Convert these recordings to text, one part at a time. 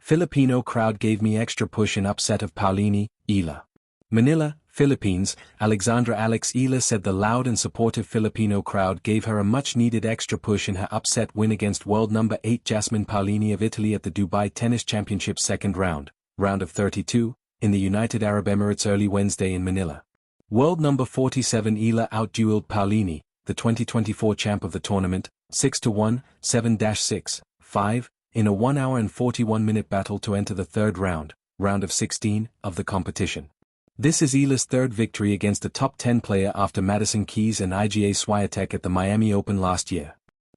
Filipino crowd gave me extra push in upset of Paolini, Eala. Manila, Philippines, Alexandra Eala said the loud and supportive Filipino crowd gave her a much-needed extra push in her upset win against world number 8 Jasmine Paolini of Italy at the Dubai Tennis Championship's second round of 32, in the United Arab Emirates early Wednesday in Manila. World number 47 Eala outdueled Paolini, the 2024 champ of the tournament, 6-1, 7-6, 5, in a 1 hour and 41-minute battle to enter the third round of 16, of the competition. This is Eala's third victory against a top 10 player after Madison Keys and Iga Swiatek at the Miami Open last year.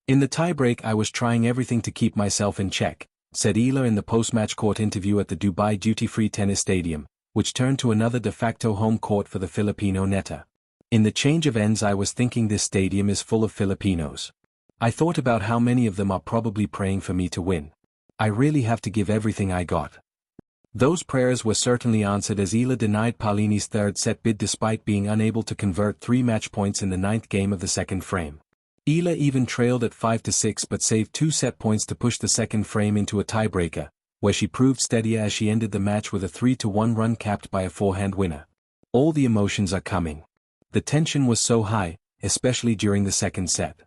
In the tiebreak I was trying everything to keep myself in check, said Eala in the post-match court interview at the Dubai duty-free tennis stadium, which turned to another de facto home court for the Filipino netta. In the change of ends I was thinking this stadium is full of Filipinos. I thought about how many of them are probably praying for me to win. I really have to give everything I got. Those prayers were certainly answered as Eala denied Paolini's third set bid despite being unable to convert 3 match points in the 9th game of the second frame. Eala even trailed at 5-6 but saved 2 set points to push the second frame into a tiebreaker, where she proved steadier as she ended the match with a 3-1 run capped by a forehand winner. All the emotions are coming. The tension was so high, especially during the second set.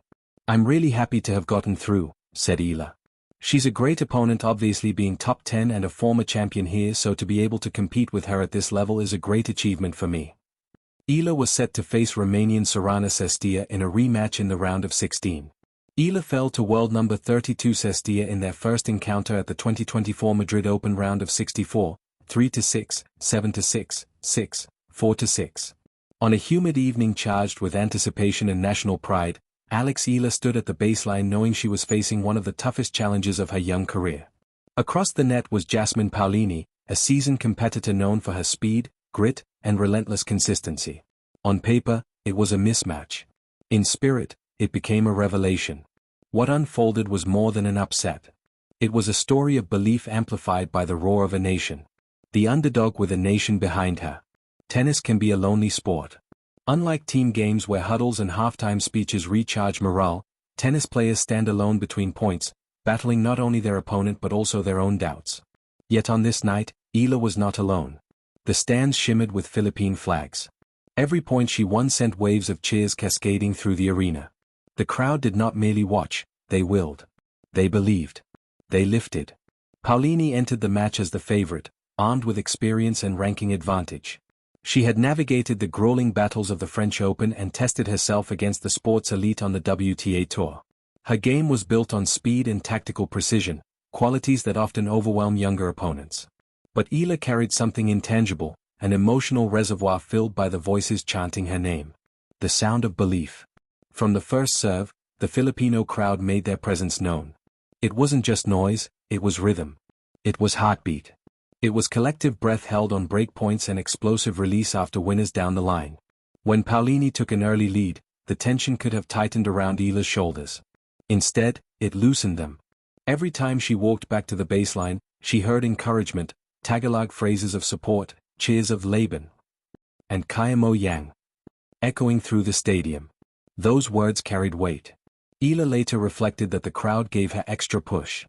I'm really happy to have gotten through, said Eala. She's a great opponent, obviously being top 10 and a former champion here, so to be able to compete with her at this level is a great achievement for me. Eala was set to face Romanian Sorana Cestia in a rematch in the round of 16. Eala fell to world number 32 Cestia in their first encounter at the 2024 Madrid Open round of 64, 3-6, 7-6, 6, 4-6. On a humid evening charged with anticipation and national pride, Eala stood at the baseline knowing she was facing one of the toughest challenges of her young career. Across the net was Jasmine Paolini, a seasoned competitor known for her speed, grit, and relentless consistency. On paper, it was a mismatch. In spirit, it became a revelation. What unfolded was more than an upset. It was a story of belief amplified by the roar of a nation. The underdog with a nation behind her. Tennis can be a lonely sport. Unlike team games where huddles and halftime speeches recharge morale, tennis players stand alone between points, battling not only their opponent but also their own doubts. Yet on this night, Eala was not alone. The stands shimmered with Philippine flags. Every point she won sent waves of cheers cascading through the arena. The crowd did not merely watch, they willed. They believed. They lifted. Paolini entered the match as the favorite, armed with experience and ranking advantage. She had navigated the grueling battles of the French Open and tested herself against the sport's elite on the WTA Tour. Her game was built on speed and tactical precision, qualities that often overwhelm younger opponents. But Eala carried something intangible, an emotional reservoir filled by the voices chanting her name. The sound of belief. From the first serve, the Filipino crowd made their presence known. It wasn't just noise, it was rhythm. It was heartbeat. It was collective breath held on break points and explosive release after winners down the line. When Paolini took an early lead, the tension could have tightened around Eala's shoulders. Instead, it loosened them. Every time she walked back to the baseline, she heard encouragement, Tagalog phrases of support, cheers of Laban and Kaya mo yang, echoing through the stadium. Those words carried weight. Eala later reflected that the crowd gave her extra push.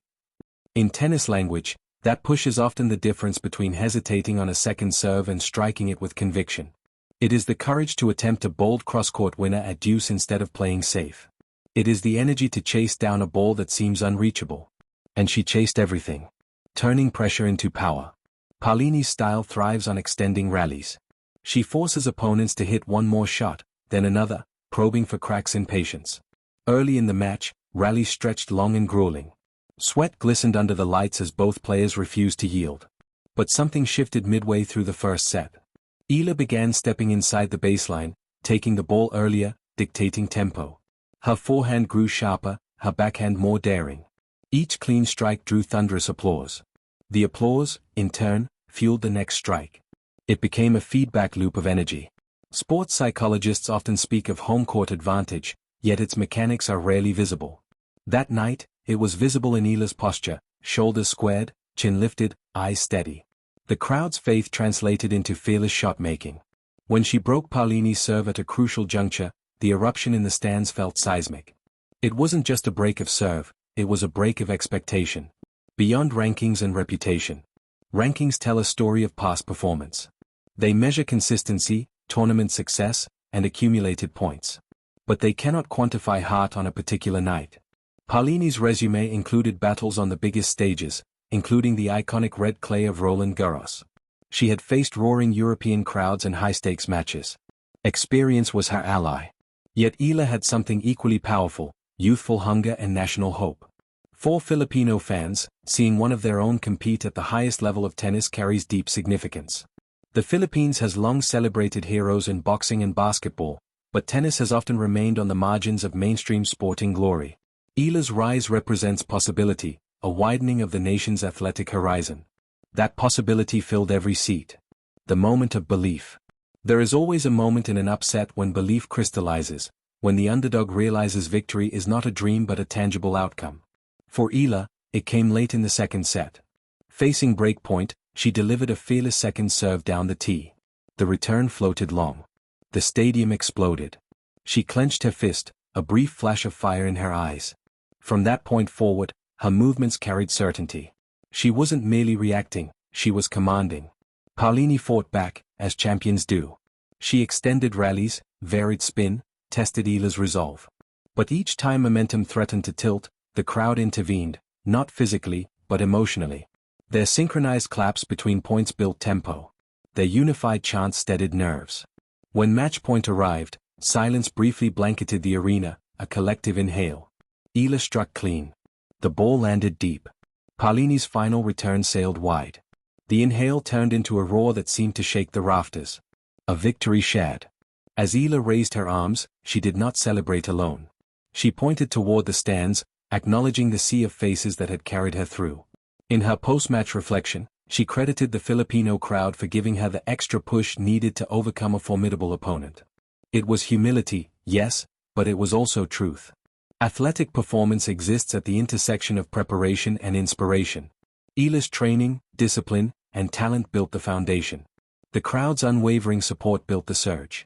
In tennis language, that push is often the difference between hesitating on a second serve and striking it with conviction. It is the courage to attempt a bold cross-court winner at deuce instead of playing safe. It is the energy to chase down a ball that seems unreachable. And she chased everything, turning pressure into power. Paolini's style thrives on extending rallies. She forces opponents to hit one more shot, then another, probing for cracks in patience. Early in the match, rallies stretched long and grueling. Sweat glistened under the lights as both players refused to yield. But something shifted midway through the first set. Eala began stepping inside the baseline, taking the ball earlier, dictating tempo. Her forehand grew sharper, her backhand more daring. Each clean strike drew thunderous applause. The applause, in turn, fueled the next strike. It became a feedback loop of energy. Sports psychologists often speak of home court advantage, yet its mechanics are rarely visible. That night, it was visible in Eala's posture, shoulders squared, chin lifted, eyes steady. The crowd's faith translated into fearless shot-making. When she broke Paolini's serve at a crucial juncture, the eruption in the stands felt seismic. It wasn't just a break of serve, it was a break of expectation. Beyond rankings and reputation. Rankings tell a story of past performance. They measure consistency, tournament success, and accumulated points. But they cannot quantify heart on a particular night. Paolini's resume included battles on the biggest stages, including the iconic red clay of Roland Garros. She had faced roaring European crowds and high-stakes matches. Experience was her ally. Yet Eala had something equally powerful: youthful hunger and national hope. For Filipino fans, seeing one of their own compete at the highest level of tennis carries deep significance. The Philippines has long celebrated heroes in boxing and basketball, but tennis has often remained on the margins of mainstream sporting glory. Eala's rise represents possibility, a widening of the nation's athletic horizon. That possibility filled every seat. The moment of belief. There is always a moment in an upset when belief crystallizes, when the underdog realizes victory is not a dream but a tangible outcome. For Eala, it came late in the second set. Facing breakpoint, she delivered a fearless second serve down the tee. The return floated long. The stadium exploded. She clenched her fist, a brief flash of fire in her eyes. From that point forward, her movements carried certainty. She wasn't merely reacting, she was commanding. Paolini fought back, as champions do. She extended rallies, varied spin, tested Eala's resolve. But each time momentum threatened to tilt, the crowd intervened, not physically, but emotionally. Their synchronized claps between points built tempo. Their unified chants steadied nerves. When match point arrived, silence briefly blanketed the arena, a collective inhale. Eala struck clean. The ball landed deep. Paolini's final return sailed wide. The inhale turned into a roar that seemed to shake the rafters. A victory shared. As Eala raised her arms, she did not celebrate alone. She pointed toward the stands, acknowledging the sea of faces that had carried her through. In her post-match reflection, she credited the Filipino crowd for giving her the extra push needed to overcome a formidable opponent. It was humility, yes, but it was also truth. Athletic performance exists at the intersection of preparation and inspiration. Eala's training, discipline, and talent built the foundation. The crowd's unwavering support built the surge.